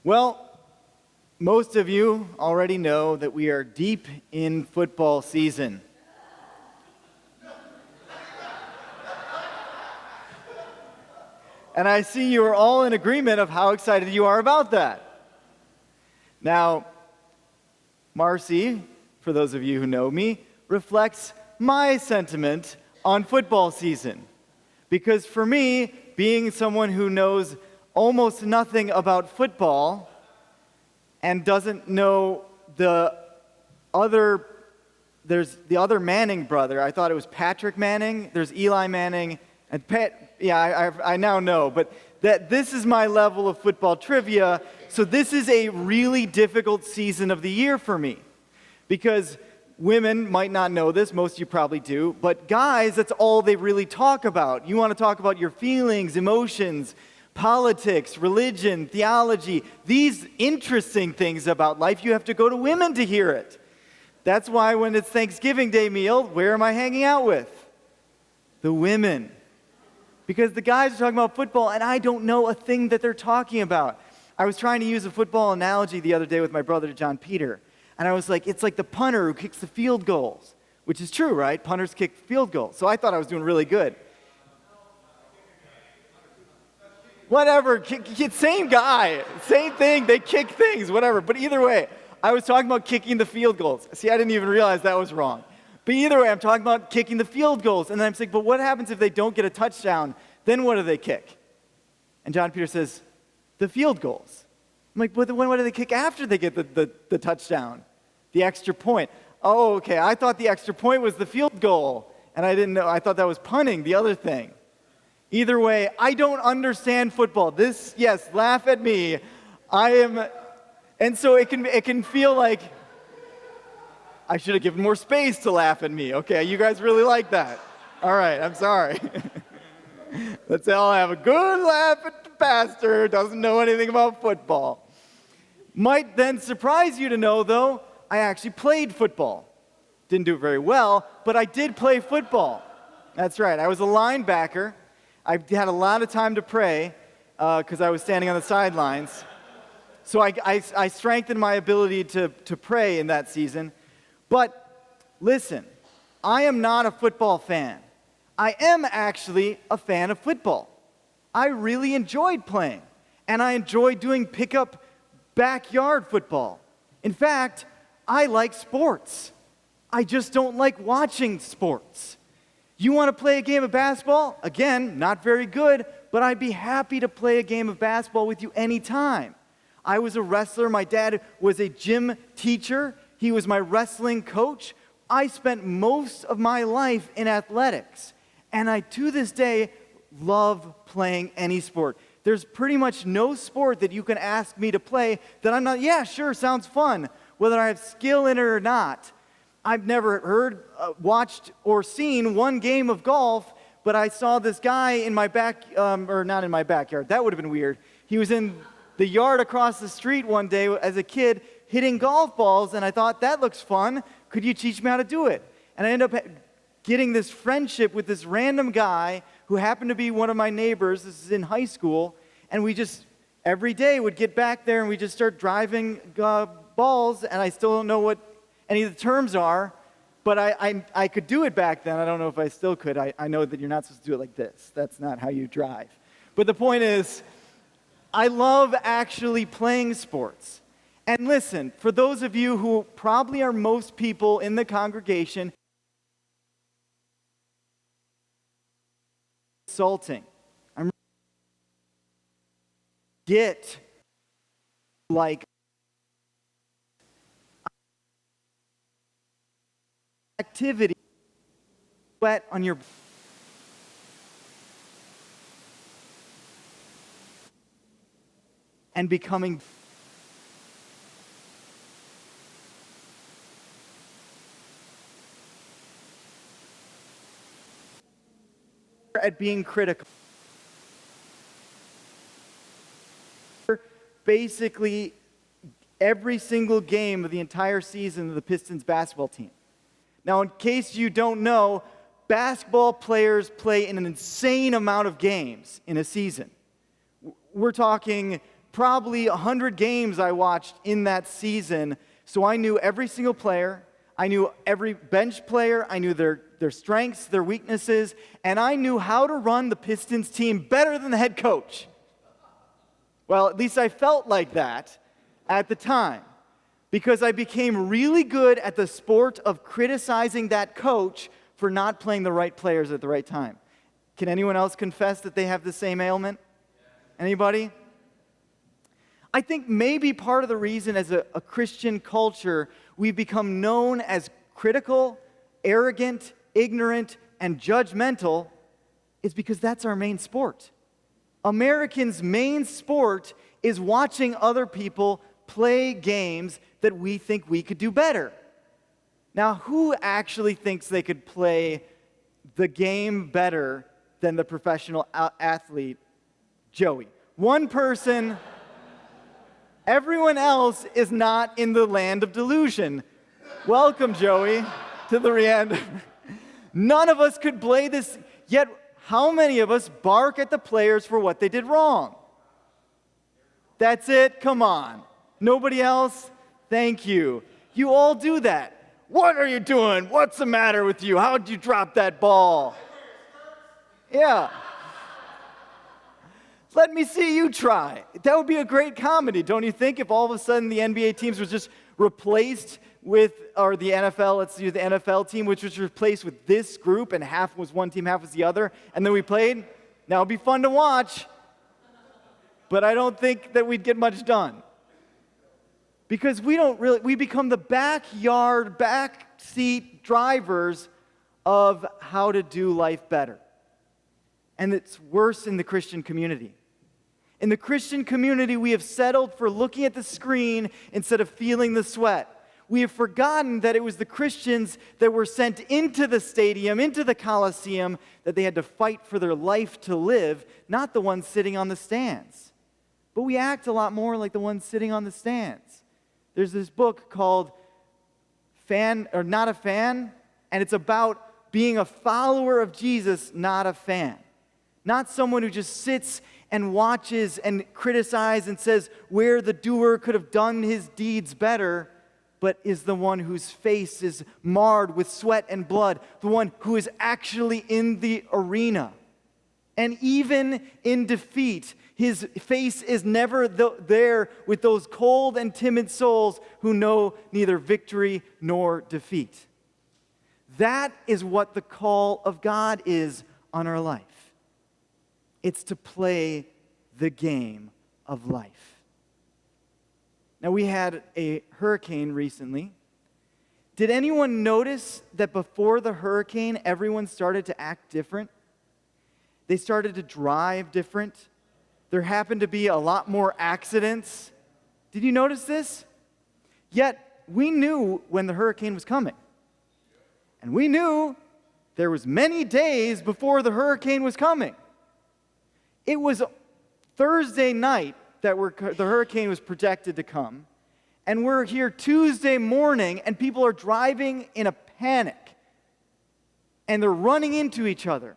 Well, most of you already know that we are deep in football season. And I see you are all in agreement of how excited you are about that. Now, Marcy, for those of you who know me, reflects my sentiment on football season. Because for me, being someone who knows almost nothing about football and doesn't know there's the other Manning brother. I thought it was Patrick Manning. There's Eli Manning and I now know, but this is my level of football trivia. So this is a really difficult season of the year for me because women might not know this, most of you probably do, but guys, that's all they really talk about. You want to talk about your feelings, emotions, politics, religion, theology, these interesting things about life, you have to go to women to hear it. That's why when it's Thanksgiving Day meal, where am I hanging out with? The women. Because the guys are talking about football, and I don't know a thing that they're talking about. I was trying to use a football analogy the other day with my brother, John Peter, and I was like, it's like the punter who kicks the field goals, which is true, right? Punters kick field goals. So I thought I was doing really good. Whatever, same guy, same thing, they kick things, whatever. But either way, I was talking about kicking the field goals. See, I didn't even realize that was wrong. But either way, I'm talking about kicking the field goals. And then I'm saying, but what happens if they don't get a touchdown? Then what do they kick? And John Peter says, the field goals. I'm like, but what do they kick after they get the touchdown? The extra point. Oh, okay, I thought the extra point was the field goal. And I didn't know, I thought that was punting, the other thing. Either way, I don't understand football. Yes, laugh at me. And so it can feel like I should have given more space to laugh at me. Okay, you guys really like that. All right, I'm sorry. Let's all have a good laugh at the pastor who doesn't know anything about football. Might then surprise you to know, though, I actually played football. Didn't do it very well, but I did play football. That's right, I was a linebacker. I had a lot of time to pray because I was standing on the sidelines. So I strengthened my ability to pray in that season. But listen, I am not a football fan. I am actually a fan of football. I really enjoyed playing, and I enjoyed doing pickup backyard football. In fact, I like sports. I just don't like watching sports. You want to play a game of basketball? Again, not very good, but I'd be happy to play a game of basketball with you anytime. I was a wrestler. My dad was a gym teacher. He was my wrestling coach. I spent most of my life in athletics, and I, to this day, love playing any sport. There's pretty much no sport that you can ask me to play that I'm not, yeah, sure, sounds fun, whether I have skill in it or not. I've never heard, watched, or seen one game of golf, but I saw this guy in my or not in my backyard. That would have been weird. He was in the yard across the street one day as a kid hitting golf balls, and I thought, that looks fun. Could you teach me how to do it? And I ended up getting this friendship with this random guy who happened to be one of my neighbors. This is in high school, and we just every day would get back there and we just start driving balls, and I still don't know what any of the terms are, but I could do it back then. I don't know if I still could. I know that you're not supposed to do it like this. That's not how you drive. But the point is, I love actually playing sports. And listen, for those of you who probably are most people in the congregation, insulting. I'm get like activity, sweat on your and becoming at being critical. Basically, every single game of the entire season of the Pistons basketball team. Now, in case you don't know, basketball players play in an insane amount of games in a season. We're talking probably 100 games I watched in that season, so I knew every single player. I knew every bench player. I knew their strengths, their weaknesses, and I knew how to run the Pistons team better than the head coach. Well, at least I felt like that at the time, because I became really good at the sport of criticizing that coach for not playing the right players at the right time. Can anyone else confess that they have the same ailment? Anybody? I think maybe part of the reason as a Christian culture we've become known as critical, arrogant, ignorant, and judgmental is because that's our main sport. Americans' main sport is watching other people play games that we think we could do better. Now, who actually thinks they could play the game better than the professional athlete, Joey? One person. Everyone else is not in the land of delusion. Welcome, Joey, to the end. None of us could play this, yet how many of us bark at the players for what they did wrong? That's it? Come on. Nobody else? Thank you. You all do that. What are you doing? What's the matter with you? How'd you drop that ball? Yeah. Let me see you try. That would be a great comedy, don't you think? If all of a sudden the NBA teams was just replaced with, or the NFL, let's use the NFL team, which was replaced with this group, and half was one team, half was the other, and then we played. Now it'd be fun to watch, but I don't think that we'd get much done. Because we become the backyard, backseat drivers of how to do life better. And it's worse in the Christian community. In the Christian community, we have settled for looking at the screen instead of feeling the sweat. We have forgotten that it was the Christians that were sent into the stadium, into the Coliseum, that they had to fight for their life to live, not the ones sitting on the stands. But we act a lot more like the ones sitting on the stands. There's this book called Fan or Not a Fan, and it's about being a follower of Jesus, not a fan. Not someone who just sits and watches and criticizes and says where the doer could have done his deeds better, but is the one whose face is marred with sweat and blood, the one who is actually in the arena. And even in defeat, his face is never there with those cold and timid souls who know neither victory nor defeat. That is what the call of God is on our life. It's to play the game of life. Now, we had a hurricane recently. Did anyone notice that before the hurricane, everyone started to act different? They started to drive different. There happened to be a lot more accidents. Did you notice this? Yet, we knew when the hurricane was coming. And we knew there was many days before the hurricane was coming. It was Thursday night that the hurricane was projected to come, and we're here Tuesday morning, and people are driving in a panic, and they're running into each other.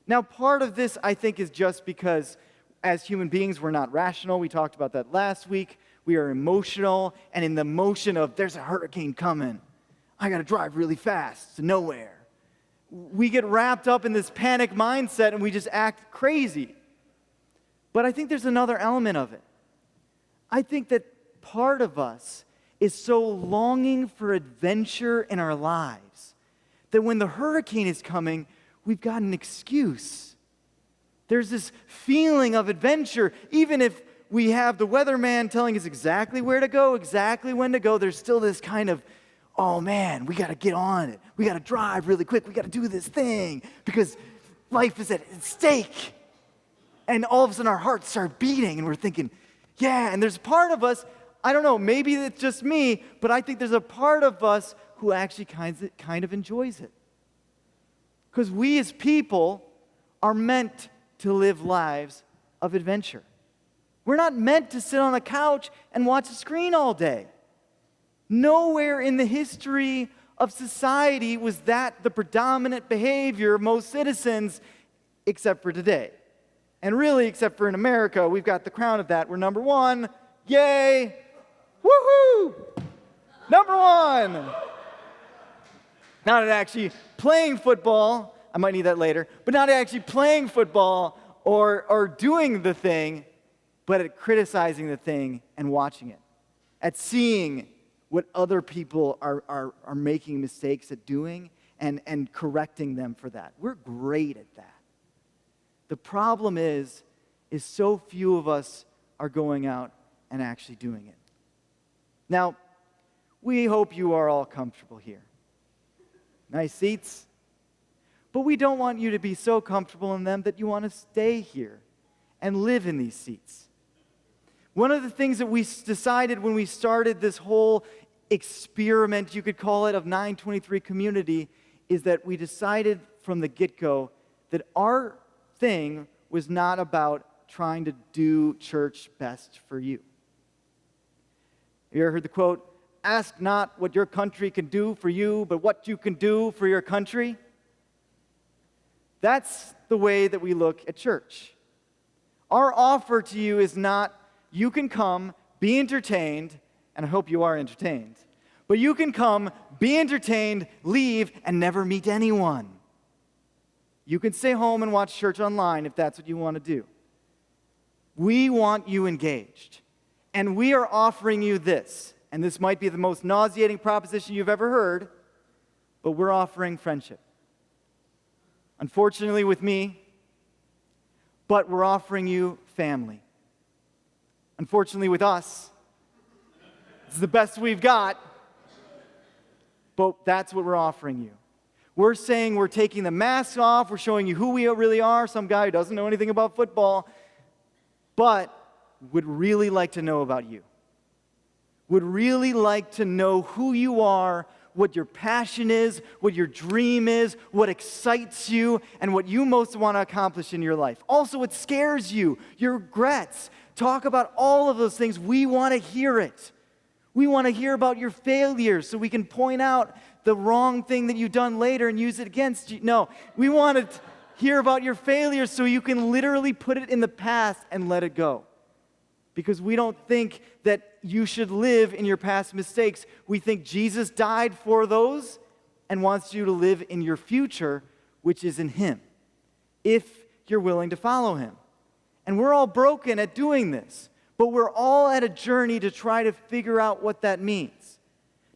Now, part of this, I think, is just because as human beings, we're not rational. We talked about that last week. We are emotional, and in the motion of there's a hurricane coming, I got to drive really fast to nowhere. We get wrapped up in this panic mindset and we just act crazy. But I think there's another element of it. I think that part of us is so longing for adventure in our lives that when the hurricane is coming, we've got an excuse. There's this feeling of adventure. Even if we have the weatherman telling us exactly where to go, exactly when to go, there's still this kind of, oh man, we got to get on it. We got to drive really quick. We got to do this thing because life is at stake. And all of a sudden our hearts start beating and we're thinking, yeah, and there's part of us, I don't know, maybe it's just me, but I think there's a part of us who actually kind of enjoys it. Because we as people are meant to live lives of adventure. We're not meant to sit on a couch and watch a screen all day. Nowhere in the history of society was that the predominant behavior of most citizens, except for today. And really, except for in America, we've got the crown of that. We're number one. Yay! Woohoo! Number one! Not at actually playing football. I might need that later. But not actually playing football or doing the thing, but at criticizing the thing and watching it. At seeing what other people are making mistakes at doing and correcting them for that. We're great at that. The problem is so few of us are going out and actually doing it. Now, we hope you are all comfortable here. Nice seats. But we don't want you to be so comfortable in them that you want to stay here and live in these seats. One of the things that we decided when we started this whole experiment, you could call it, of 923 community, is that we decided from the get-go that our thing was not about trying to do church best for you. You ever heard the quote, "Ask not what your country can do for you, but what you can do for your country"? That's the way that we look at church. Our offer to you is not, you can come, be entertained, and I hope you are entertained, but you can come, be entertained, leave, and never meet anyone. You can stay home and watch church online if that's what you want to do. We want you engaged. And we are offering you this. And this might be the most nauseating proposition you've ever heard, but we're offering friendship. Unfortunately with me, but we're offering you family. Unfortunately with us, it's the best we've got, but that's what we're offering you. We're saying we're taking the mask off, we're showing you who we really are, some guy who doesn't know anything about football, but would really like to know about you. Would really like to know who you are, what your passion is, what your dream is, what excites you, and what you most want to accomplish in your life. Also, what scares you, your regrets. Talk about all of those things. We want to hear it. We want to hear about your failures so we can point out the wrong thing that you've done later and use it against you. No, we want to hear about your failures so you can literally put it in the past and let it go. Because we don't think that you should live in your past mistakes. We think Jesus died for those and wants you to live in your future, which is in Him, if you're willing to follow Him. And we're all broken at doing this, but we're all at a journey to try to figure out what that means.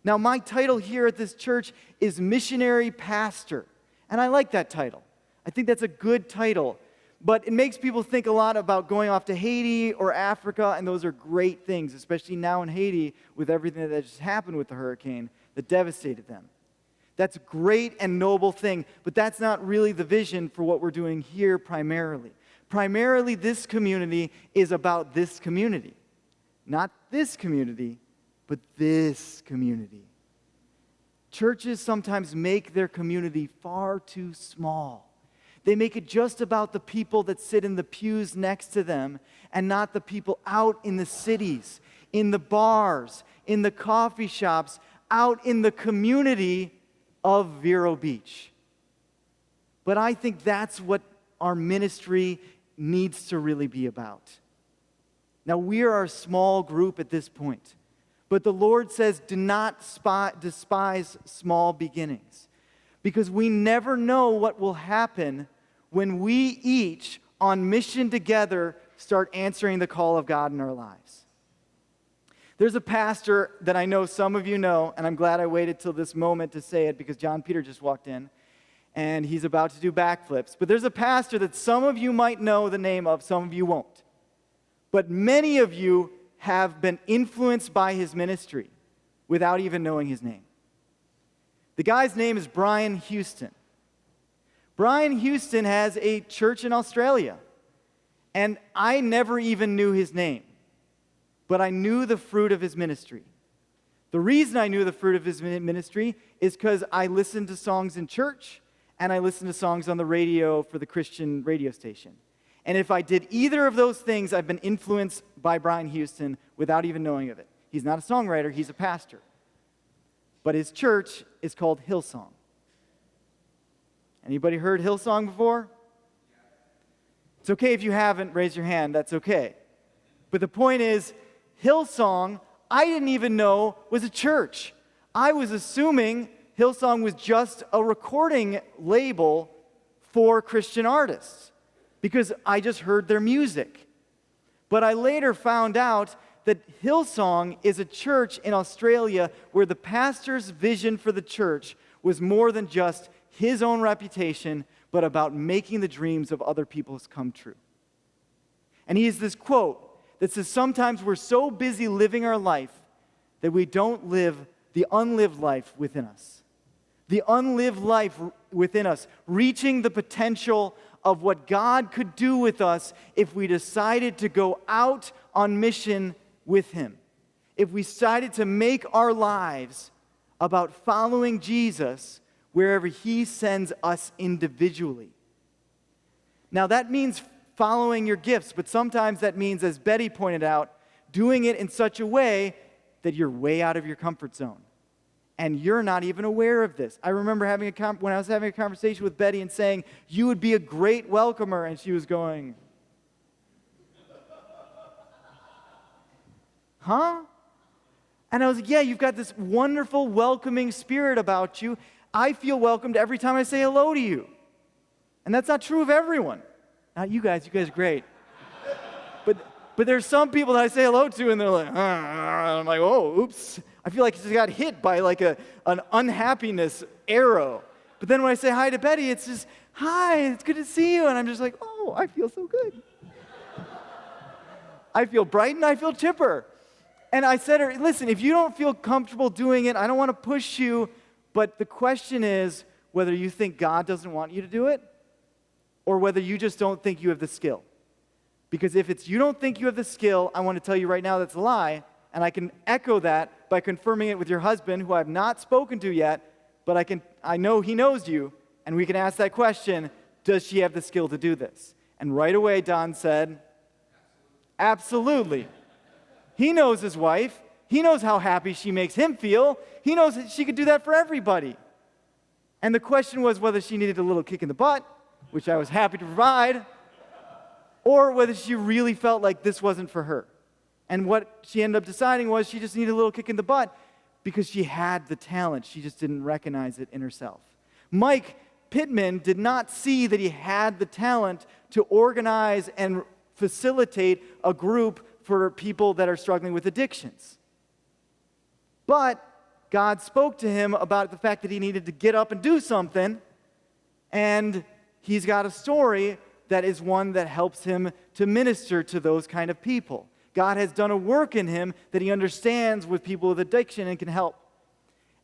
Now, my title here at this church is Missionary Pastor, and I like that title. I think that's a good title. But it makes people think a lot about going off to Haiti or Africa, and those are great things, especially now in Haiti with everything that just happened with the hurricane that devastated them. That's a great and noble thing, but that's not really the vision for what we're doing here primarily. Primarily, this community is about this community. Not this community, but this community. Churches sometimes make their community far too small. They make it just about the people that sit in the pews next to them and not the people out in the cities, in the bars, in the coffee shops, out in the community of Vero Beach. But I think that's what our ministry needs to really be about. Now, we are a small group at this point, but the Lord says, do not despise small beginnings, because we never know what will happen when we each, on mission together, start answering the call of God in our lives. There's a pastor that I know some of you know, and I'm glad I waited till this moment to say it because John Peter just walked in, and he's about to do backflips. But there's a pastor that some of you might know the name of, some of you won't. But many of you have been influenced by his ministry without even knowing his name. The guy's name is Brian Houston. Brian Houston has a church in Australia, and I never even knew his name, but I knew the fruit of his ministry. The reason I knew the fruit of his ministry is because I listened to songs in church, and I listened to songs on the radio for the Christian radio station. And if I did either of those things, I've been influenced by Brian Houston without even knowing of it. He's not a songwriter, he's a pastor. But his church is called Hillsong. Anybody heard Hillsong before? It's okay if you haven't raised your hand, that's okay. But the point is, Hillsong, I didn't even know was a church. I was assuming Hillsong was just a recording label for Christian artists because I just heard their music. But I later found out that Hillsong is a church in Australia where the pastor's vision for the church was more than just his own reputation, but about making the dreams of other people come true. And he has this quote that says, sometimes we're so busy living our life that we don't live the unlived life within us. The unlived life within us, reaching the potential of what God could do with us if we decided to go out on mission with Him. If we decided to make our lives about following Jesus wherever He sends us individually. Now that means following your gifts, but sometimes that means, as Betty pointed out, doing it in such a way that you're way out of your comfort zone. And you're not even aware of this. I remember when I was having a conversation with Betty and saying, you would be a great welcomer, and she was going, huh? And I was like, yeah, you've got this wonderful, welcoming spirit about you. I feel welcomed every time I say hello to you. And that's not true of everyone. Not you guys are great. But there's some people that I say hello to, and they're like, and I'm like, oh, oops. I feel like I just got hit by like an unhappiness arrow. But then when I say hi to Betty, it's just, hi, it's good to see you. And I'm just like, oh, I feel so good. I feel bright and I feel chipper. And I said to her, listen, if you don't feel comfortable doing it, I don't want to push you. But the question is whether you think God doesn't want you to do it or whether you just don't think you have the skill. Because if it's you don't think you have the skill, I want to tell you right now that's a lie. And I can echo that by confirming it with your husband, who I've not spoken to yet, but I know he knows you, and we can ask that question, does she have the skill to do this? And right away, Don said, absolutely. He knows his wife. He knows how happy she makes him feel. He knows that she could do that for everybody. And the question was whether she needed a little kick in the butt, which I was happy to provide, or whether she really felt like this wasn't for her. And what she ended up deciding was she just needed a little kick in the butt because she had the talent. She just didn't recognize it in herself. Mike Pittman did not see that he had the talent to organize and facilitate a group for people that are struggling with addictions. But God spoke to him about the fact that he needed to get up and do something, and he's got a story that is one that helps him to minister to those kind of people. God has done a work in him that he understands with people with addiction and can help.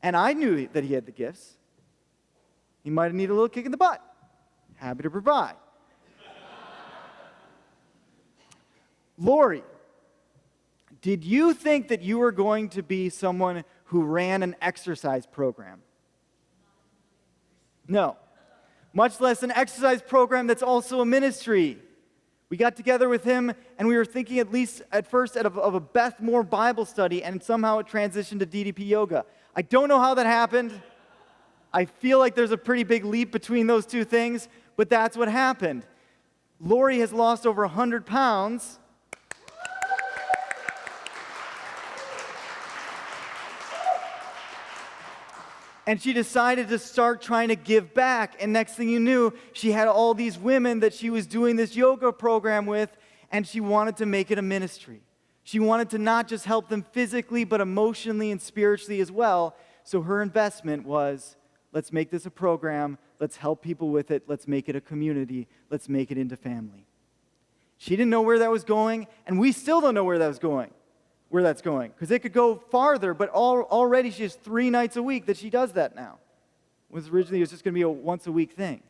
And I knew that he had the gifts. He might have needed a little kick in the butt. Happy to provide. Lori, did you think that you were going to be someone who ran an exercise program? No. Much less an exercise program that's also a ministry. We got together with him, and we were thinking at least at first of a Beth Moore Bible study, and somehow it transitioned to DDP yoga. I don't know how that happened. I feel like there's a pretty big leap between those two things, but that's what happened. Lori has lost over 100 pounds. And she decided to start trying to give back. And next thing you knew, she had all these women that she was doing this yoga program with, and she wanted to make it a ministry. She wanted to not just help them physically, but emotionally and spiritually as well. So her investment was, let's make this a program, let's help people with it, let's make it a community, let's make it into family. She didn't know where that was going, and we still don't know where that's going, because it could go farther, but already she has 3 nights a week that she does that now. Originally it was just going to be a once-a-week thing.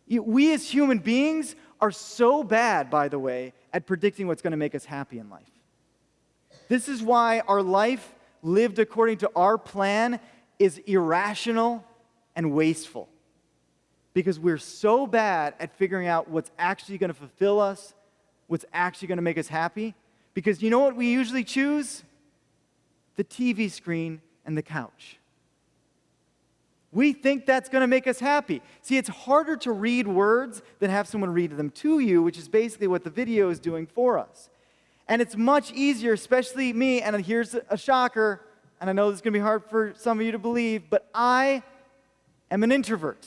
We as human beings are so bad, by the way, at predicting what's going to make us happy in life. This is why our life lived according to our plan is irrational and wasteful. Because we're so bad at figuring out what's actually going to fulfill us, what's actually going to make us happy. Because you know what we usually choose? The TV screen and the couch. We think that's going to make us happy. See, it's harder to read words than have someone read them to you, which is basically what the video is doing for us. And it's much easier, especially me, and here's a shocker, and I know this is going to be hard for some of you to believe, but I am an introvert.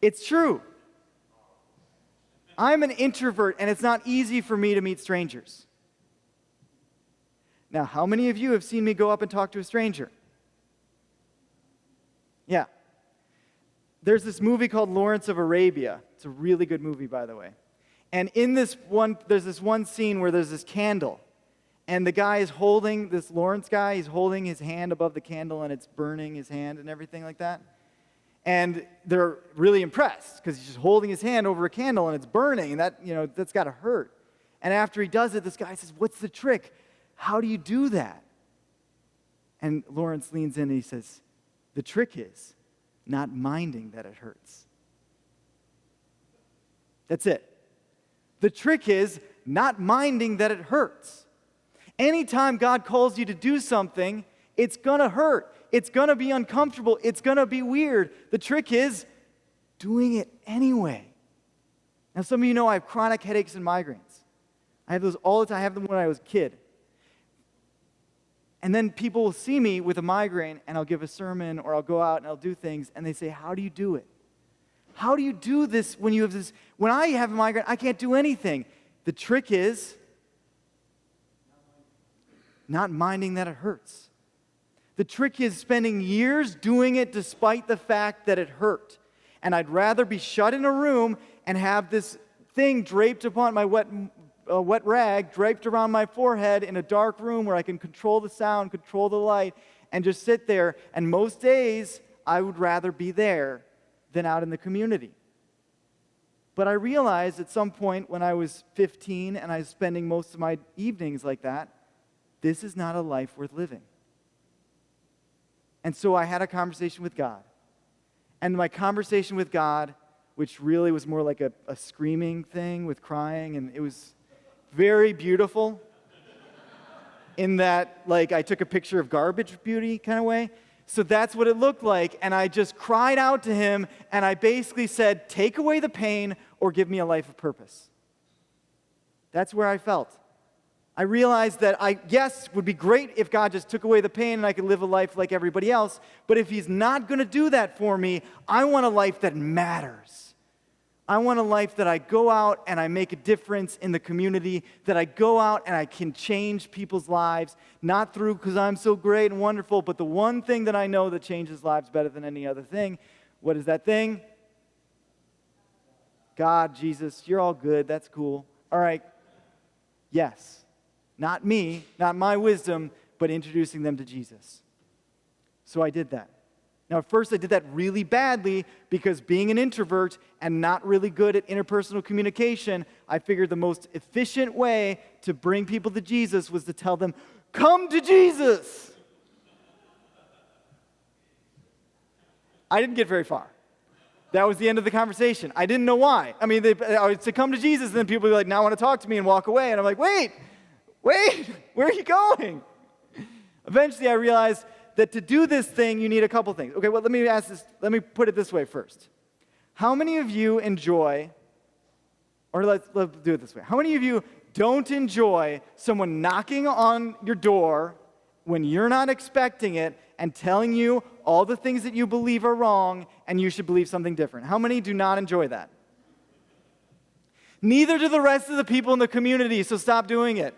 It's true. I'm an introvert, and it's not easy for me to meet strangers. Now, how many of you have seen me go up and talk to a stranger? Yeah. There's this movie called Lawrence of Arabia. It's a really good movie, by the way. And in this one, there's this one scene where there's this candle. And the guy is holding, this Lawrence guy, he's holding his hand above the candle and it's burning his hand and everything like that. And they're really impressed because he's just holding his hand over a candle and it's burning. And that, that's got to hurt. And after he does it, this guy says, "What's the trick? How do you do that?" And Lawrence leans in and he says, "The trick is not minding that it hurts." That's it. The trick is not minding that it hurts. Anytime God calls you to do something, it's going to hurt. It's going to be uncomfortable. It's going to be weird. The trick is doing it anyway. Now, some of you know I have chronic headaches and migraines. I have those all the time. I have them when I was a kid. And then people will see me with a migraine, and I'll give a sermon, or I'll go out and I'll do things, and they say, "How do you do it? How do you do this when you have this?" When I have a migraine, I can't do anything. The trick is not minding that it hurts. The trick is spending years doing it despite the fact that it hurt. And I'd rather be shut in a room and have this thing draped upon my wet rag draped around my forehead in a dark room where I can control the sound, control the light, and just sit there. And most days, I would rather be there than out in the community. But I realized at some point when I was 15 and I was spending most of my evenings like that, this is not a life worth living. And so I had a conversation with God. And my conversation with God, which really was more like a screaming thing with crying, and it was very beautiful in that, like, I took a picture of garbage beauty kind of way. So that's what it looked like, and I just cried out to him, and I basically said, "Take away the pain or give me a life of purpose." That's where I felt. I realized that yes, it would be great if God just took away the pain and I could live a life like everybody else, but if he's not going to do that for me, I want a life that matters. I want a life that I go out and I make a difference in the community, that I go out and I can change people's lives, not through because I'm so great and wonderful, but the one thing that I know that changes lives better than any other thing. What is that thing? God, Jesus, you're all good, that's cool. All right, yes. Not me, not my wisdom, but introducing them to Jesus. So I did that. Now, at first I did that really badly because being an introvert and not really good at interpersonal communication, I figured the most efficient way to bring people to Jesus was to tell them, "Come to Jesus." I didn't get very far. That was the end of the conversation. I didn't know why. I mean, I would say, "Come to Jesus," and then people would be like, "Now I want to talk to me," and walk away. And I'm like, wait, where are you going? Eventually I realized that to do this thing, you need a couple things. Okay, well, let me put it this way first. How many of you enjoy, or let's do it this way. How many of you don't enjoy someone knocking on your door when you're not expecting it and telling you all the things that you believe are wrong and you should believe something different? How many do not enjoy that? Neither do the rest of the people in the community, so stop doing it.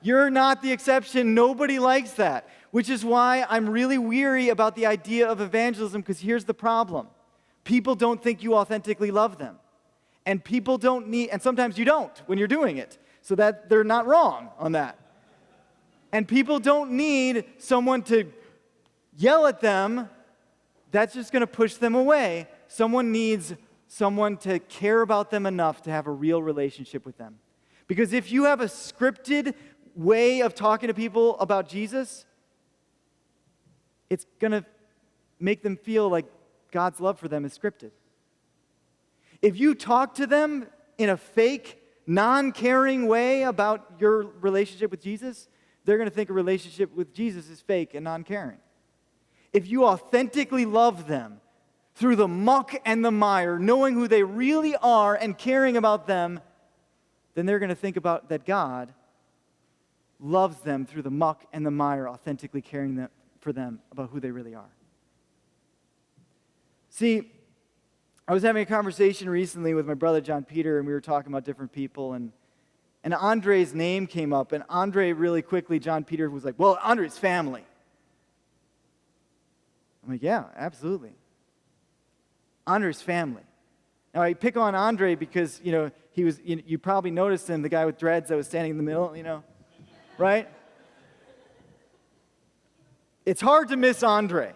You're not the exception. Nobody likes that, which is why I'm really weary about the idea of evangelism, because here's the problem. People don't think you authentically love them. And people don't need, and sometimes you don't when you're doing it, so that they're not wrong on that. And people don't need someone to yell at them. That's just going to push them away. Someone needs someone to care about them enough to have a real relationship with them. Because if you have a scripted way of talking to people about Jesus, it's going to make them feel like God's love for them is scripted. If you talk to them in a fake, non-caring way about your relationship with Jesus, they're going to think a relationship with Jesus is fake and non-caring. If you authentically love them through the muck and the mire, knowing who they really are and caring about them, then they're going to think about that God loves them through the muck and the mire, authentically caring for them about who they really are. See, I was having a conversation recently with my brother John Peter, and we were talking about different people, and Andre's name came up, and Andre really quickly, John Peter was like, well, Andre's family. I'm like, yeah, absolutely. Andre's family. Now, I pick on Andre because, he was, you probably noticed him, the guy with dreads that was standing in the middle, right? It's hard to miss Andre.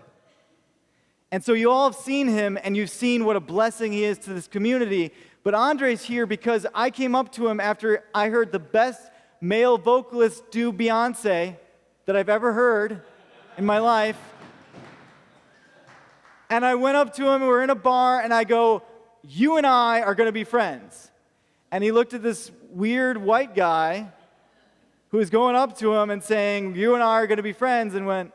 And so you all have seen him, and you've seen what a blessing he is to this community. But Andre's here because I came up to him after I heard the best male vocalist do Beyonce that I've ever heard in my life. And I went up to him, and we're in a bar, and I go, you and I are going to be friends. And he looked at this weird white guy who was going up to him and saying, you and I are going to be friends, and went.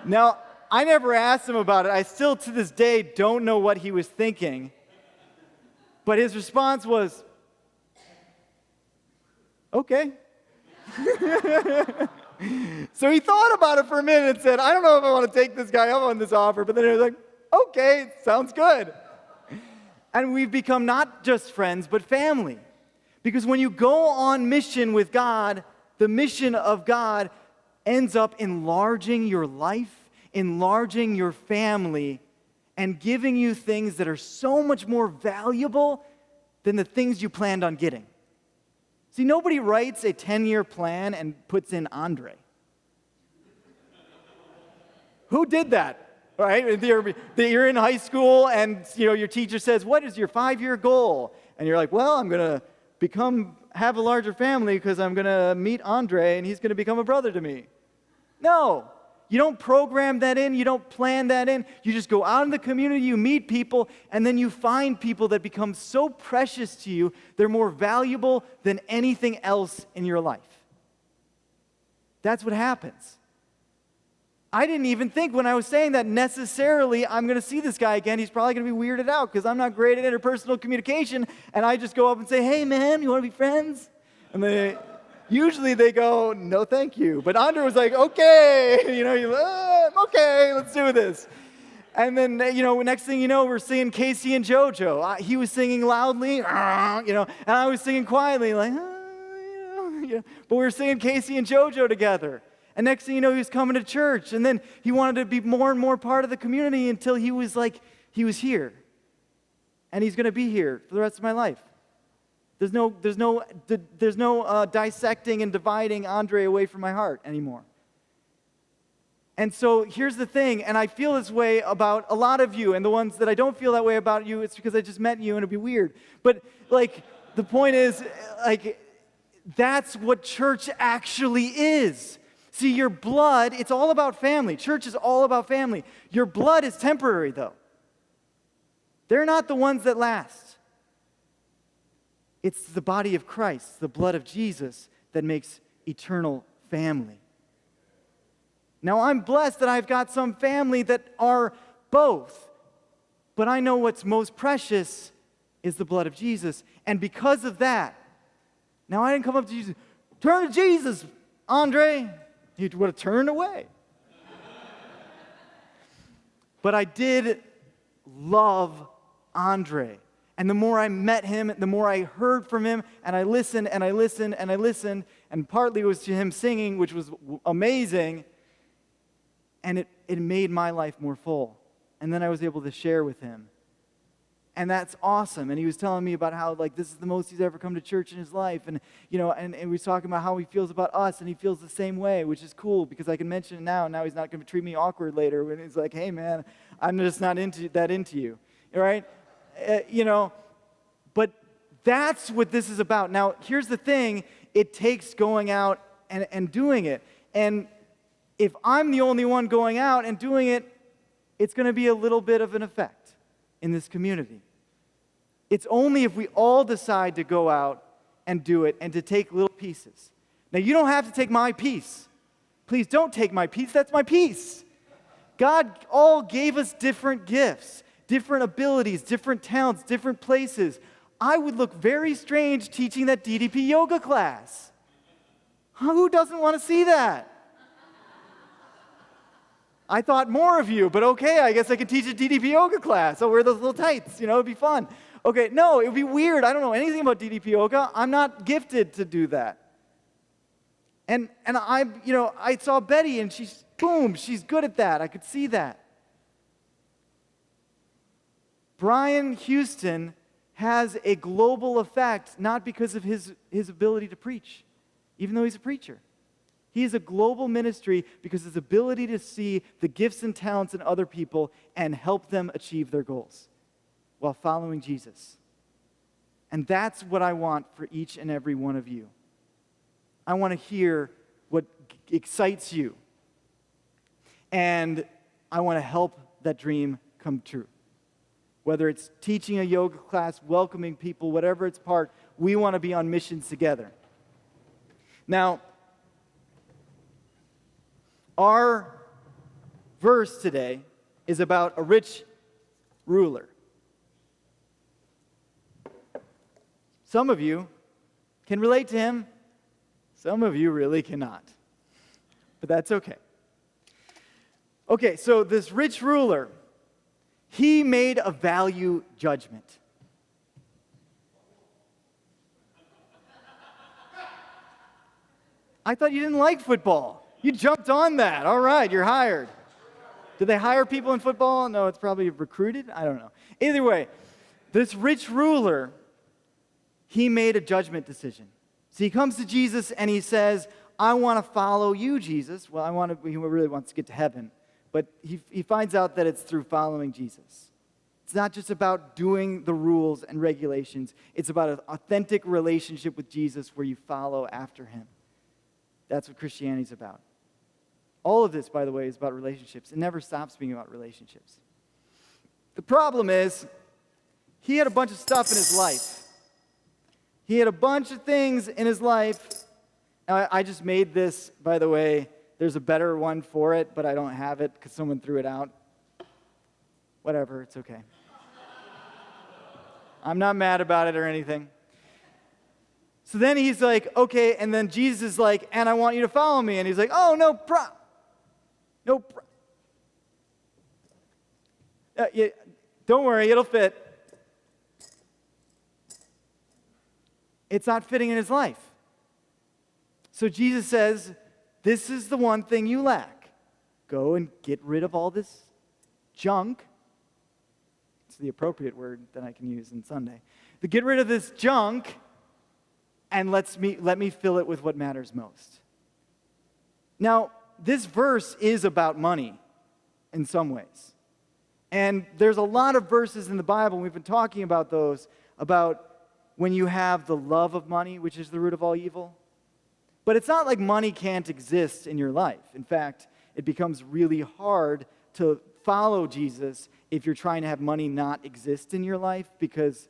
Now, I never asked him about it. I still, to this day, don't know what he was thinking. But his response was, okay. So he thought about it for a minute and said, I don't know if I want to take this guy up on this offer. But then he was like, okay, sounds good. And we've become not just friends, but family. Because when you go on mission with God, the mission of God ends up enlarging your life, enlarging your family, and giving you things that are so much more valuable than the things you planned on getting. See, nobody writes a 10-year plan and puts in Andre. Who did that? Right? You're in high school and your teacher says, what is your 5-year goal? And you're like, well, I'm going to have a larger family because I'm going to meet Andre and he's going to become a brother to me. No. You don't program that in. You don't plan that in. You just go out in the community, you meet people, and then you find people that become so precious to you, they're more valuable than anything else in your life. That's what happens. I didn't even think when I was saying that necessarily I'm going to see this guy again. He's probably going to be weirded out because I'm not great at interpersonal communication, and I just go up and say, hey, man, you want to be friends? And usually they go, no, thank you. But Andre was like, okay, okay, let's do this. And then, next thing you know, we're singing Casey and JoJo. He was singing loudly, and I was singing quietly, like, but we were singing Casey and JoJo together. And next thing you know, he was coming to church. And then he wanted to be more and more part of the community until he was here. And he's going to be here for the rest of my life. There's no dissecting and dividing Andre away from my heart anymore. And so here's the thing, and I feel this way about a lot of you, and the ones that I don't feel that way about you, it's because I just met you and it'd be weird. But the point is, that's what church actually is. See, your blood, it's all about family. Church is all about family. Your blood is temporary, though. They're not the ones that last. It's the body of Christ, the blood of Jesus, that makes eternal family. Now, I'm blessed that I've got some family that are both. But I know what's most precious is the blood of Jesus. And because of that, now I didn't come up to Jesus, turn to Jesus, Andre. He would have turned away. But I did love Andre. And the more I met him, the more I heard from him, and I listened, and I listened, and I listened, and partly it was to him singing, which was amazing, and it made my life more full. And then I was able to share with him. And that's awesome. And he was telling me about how, this is the most he's ever come to church in his life. And, and he was talking about how he feels about us, and he feels the same way, which is cool, because I can mention it now, and now he's not going to treat me awkward later when he's like, hey, man, I'm just not into you, right? But that's what this is about. Now, here's the thing. It takes going out and doing it. And if I'm the only one going out and doing it, it's going to be a little bit of an effect in this community. It's only if we all decide to go out and do it and to take little pieces. Now, you don't have to take my piece. Please don't take my piece. That's my piece. God all gave us different gifts, different abilities, different talents, different places. I would look very strange teaching that DDP yoga class. Who doesn't want to see that? I thought more of you, but okay, I guess I could teach a DDP yoga class. I'll wear those little tights, it'd be fun. Okay, no, it would be weird. I don't know anything about DDP yoga. I'm not gifted to do that. And I saw Betty, and she's good at that. I could see that. Brian Houston has a global effect, not because of his ability to preach, even though he's a preacher. He is a global ministry because of his ability to see the gifts and talents in other people and help them achieve their goals while following Jesus. And that's what I want for each and every one of you. I want to hear what excites you. And I want to help that dream come true. Whether it's teaching a yoga class, welcoming people, whatever its part, we want to be on missions together. Now, our verse today is about a rich ruler. Some of you can relate to him. Some of you really cannot. But that's okay. Okay, so this rich ruler, he made a value judgment. I thought you didn't like football. You jumped on that. All right, you're hired. Do they hire people in football? No, it's probably recruited. I don't know. Either way, this rich ruler, he made a judgment decision. So he comes to Jesus and he says, I want to follow you, Jesus. Well, he really wants to get to heaven. But he finds out that it's through following Jesus. It's not just about doing the rules and regulations. It's about an authentic relationship with Jesus where you follow after him. That's what Christianity's about. All of this, by the way, is about relationships. It never stops being about relationships. The problem is, he had a bunch of stuff in his life. He had a bunch of things in his life. Now, I just made this, by the way. There's a better one for it, but I don't have it because someone threw it out. Whatever, it's okay. I'm not mad about it or anything. So then he's like, okay, and then Jesus is like, and I want you to follow me. And he's like, oh, no problem. Don't worry, it'll fit. It's not fitting in his life. So Jesus says, this is the one thing you lack. Go and get rid of all this junk. It's the appropriate word that I can use on Sunday. To get rid of this junk and let me fill it with what matters most. Now, this verse is about money in some ways. And there's a lot of verses in the Bible, and we've been talking about those, about when you have the love of money, which is the root of all evil. But it's not like money can't exist in your life. In fact, it becomes really hard to follow Jesus if you're trying to have money not exist in your life because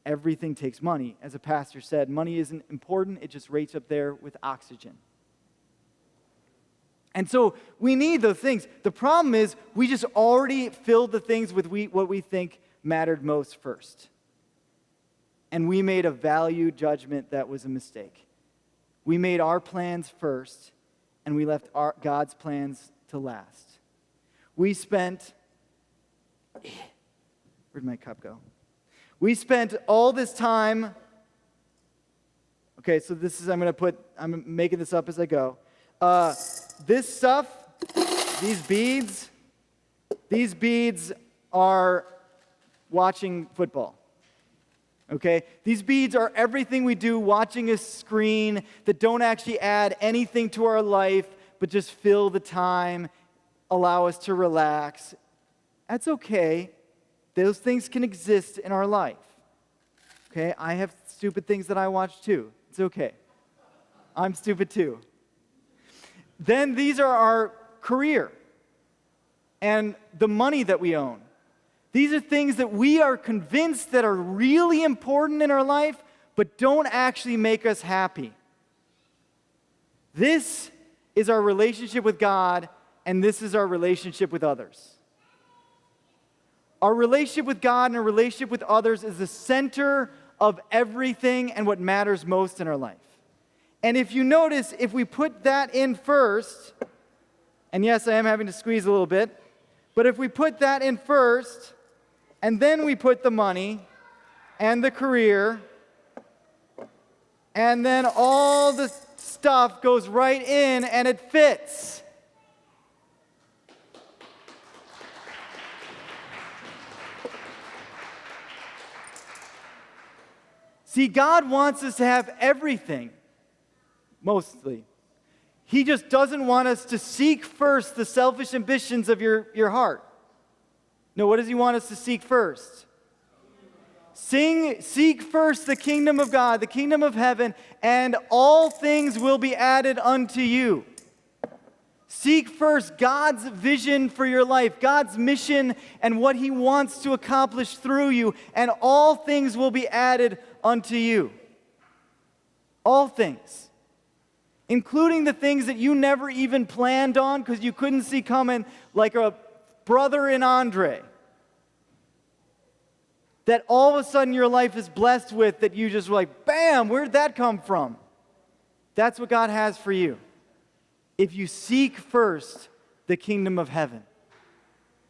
everything takes money. As a pastor said, money isn't important, it just rates up there with oxygen. And so we need those things. The problem is we just already filled the things with what we think mattered most first. And we made a value judgment that was a mistake. We made our plans first, and we left God's plans to last. We spent... Where'd my cup go? We spent all this time... Okay, so I'm making this up as I go. This stuff, these beads are watching football. Okay? These beads are everything we do watching a screen that don't actually add anything to our life, but just fill the time, allow us to relax. That's okay. Those things can exist in our life. Okay? I have stupid things that I watch too. It's okay. I'm stupid too. Then these are our career and the money that we own. These are things that we are convinced that are really important in our life, but don't actually make us happy. This is our relationship with God, and this is our relationship with others. Our relationship with God and our relationship with others is the center of everything and what matters most in our life. And if you notice, if we put that in first, and yes, I am having to squeeze a little bit, but if we put that in first, and then we put the money and the career, and then all the stuff goes right in and it fits. See, God wants us to have everything, mostly. He just doesn't want us to seek first the selfish ambitions of your heart. No, what does He want us to seek first? Seek first the kingdom of God, the kingdom of heaven, and all things will be added unto you. Seek first God's vision for your life, God's mission, and what He wants to accomplish through you, and all things will be added unto you. All things. Including the things that you never even planned on because you couldn't see coming, like a brother in Andre. That all of a sudden your life is blessed with, that you just were like, bam, where did that come from? That's what God has for you. If you seek first the kingdom of heaven.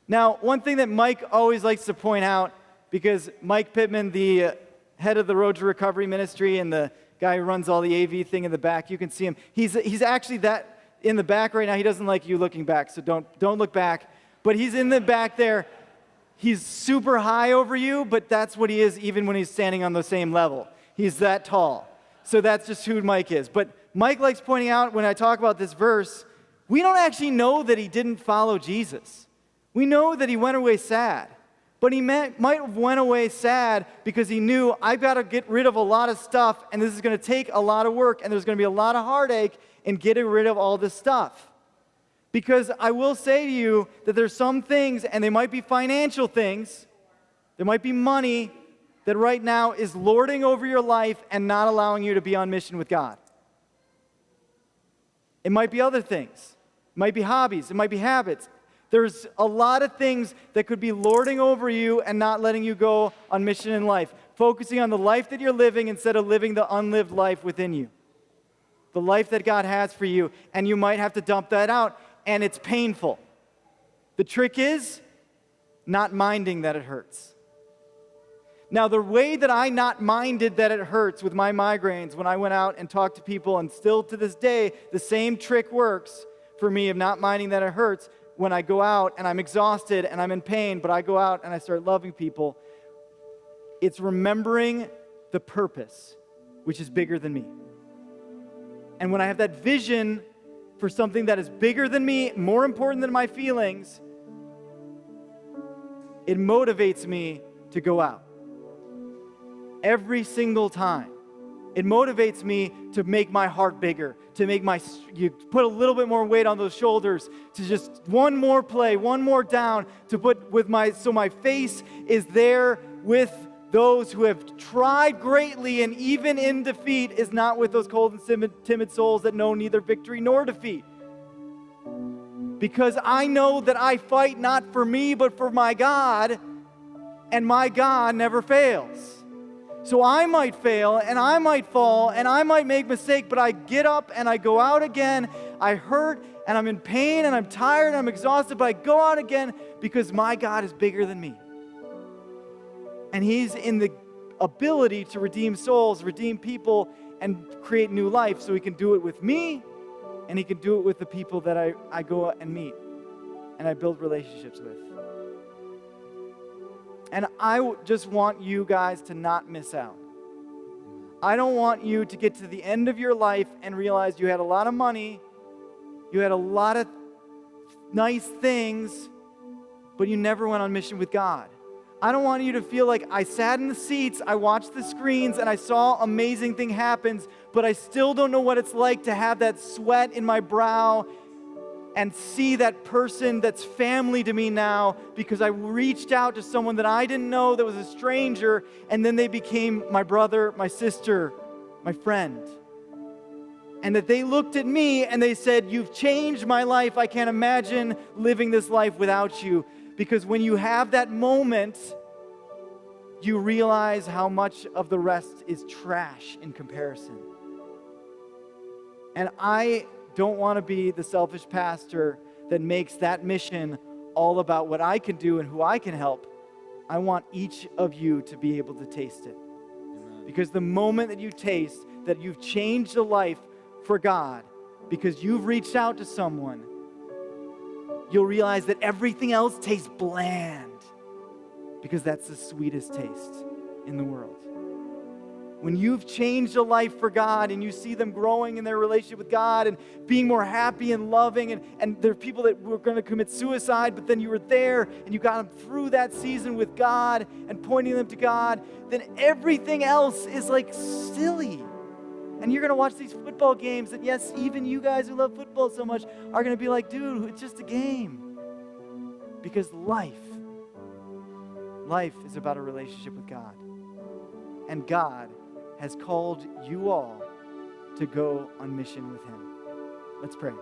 Now, one thing that Mike always likes to point out, because Mike Pittman, the head of the Road to Recovery Ministry and the guy who runs all the AV thing in the back, you can see him. He's actually that in the back right now. He doesn't like you looking back, so don't look back. But he's in the back there. He's super high over you, but that's what he is even when he's standing on the same level. He's that tall. So that's just who Mike is. But Mike likes pointing out when I talk about this verse, we don't actually know that he didn't follow Jesus. We know that he went away sad. But he might have went away sad because he knew, I've got to get rid of a lot of stuff, and this is going to take a lot of work, and there's going to be a lot of heartache in getting rid of all this stuff. Because I will say to you that there's some things, and they might be financial things, there might be money that right now is lording over your life and not allowing you to be on mission with God. It might be other things. It might be hobbies. It might be habits. There's a lot of things that could be lording over you and not letting you go on mission in life. Focusing on the life that you're living instead of living the unlived life within you. The life that God has for you. And you might have to dump that out. And it's painful. The trick is not minding that it hurts. Now, the way that I not minded that it hurts with my migraines when I went out and talked to people, and still to this day, the same trick works for me of not minding that it hurts. When I go out and I'm exhausted and I'm in pain, but I go out and I start loving people, it's remembering the purpose, which is bigger than me. And when I have that vision for something that is bigger than me, more important than my feelings, it motivates me to go out. Every single time. It motivates me to make my heart bigger, to make you put a little bit more weight on those shoulders, to just one more play, one more down, to put with so my face is there with those who have tried greatly and even in defeat is not with those cold and timid souls that know neither victory nor defeat. Because I know that I fight not for me, but for my God, and my God never fails. So I might fail, and I might fall, and I might make mistakes, but I get up and I go out again. I hurt, and I'm in pain, and I'm tired, and I'm exhausted, but I go out again because my God is bigger than me. And He's in the ability to redeem souls, redeem people, and create new life. So He can do it with me, and He can do it with the people that I go and meet, and I build relationships with. And I just want you guys to not miss out. I don't want you to get to the end of your life and realize you had a lot of money, you had a lot of nice things, but you never went on mission with God. I don't want you to feel like I sat in the seats, I watched the screens, and I saw amazing thing happens, but I still don't know what it's like to have that sweat in my brow and see that person that's family to me now because I reached out to someone that I didn't know that was a stranger, and then they became my brother, my sister, my friend. And that they looked at me and they said, "You've changed my life. I can't imagine living this life without you." Because when you have that moment, you realize how much of the rest is trash in comparison. And I don't want to be the selfish pastor that makes that mission all about what I can do and who I can help. I want each of you to be able to taste it. Amen. Because the moment that you taste that you've changed a life for God, because you've reached out to someone, you'll realize that everything else tastes bland, because that's the sweetest taste in the world. When you've changed a life for God and you see them growing in their relationship with God and being more happy and loving, and there are people that were going to commit suicide, but then you were there and you got them through that season with God and pointing them to God, then everything else is like silly. And you're going to watch these football games, and yes, even you guys who love football so much are going to be like, "Dude, it's just a game." Because life is about a relationship with God. And God has called you all to go on mission with Him. Let's pray.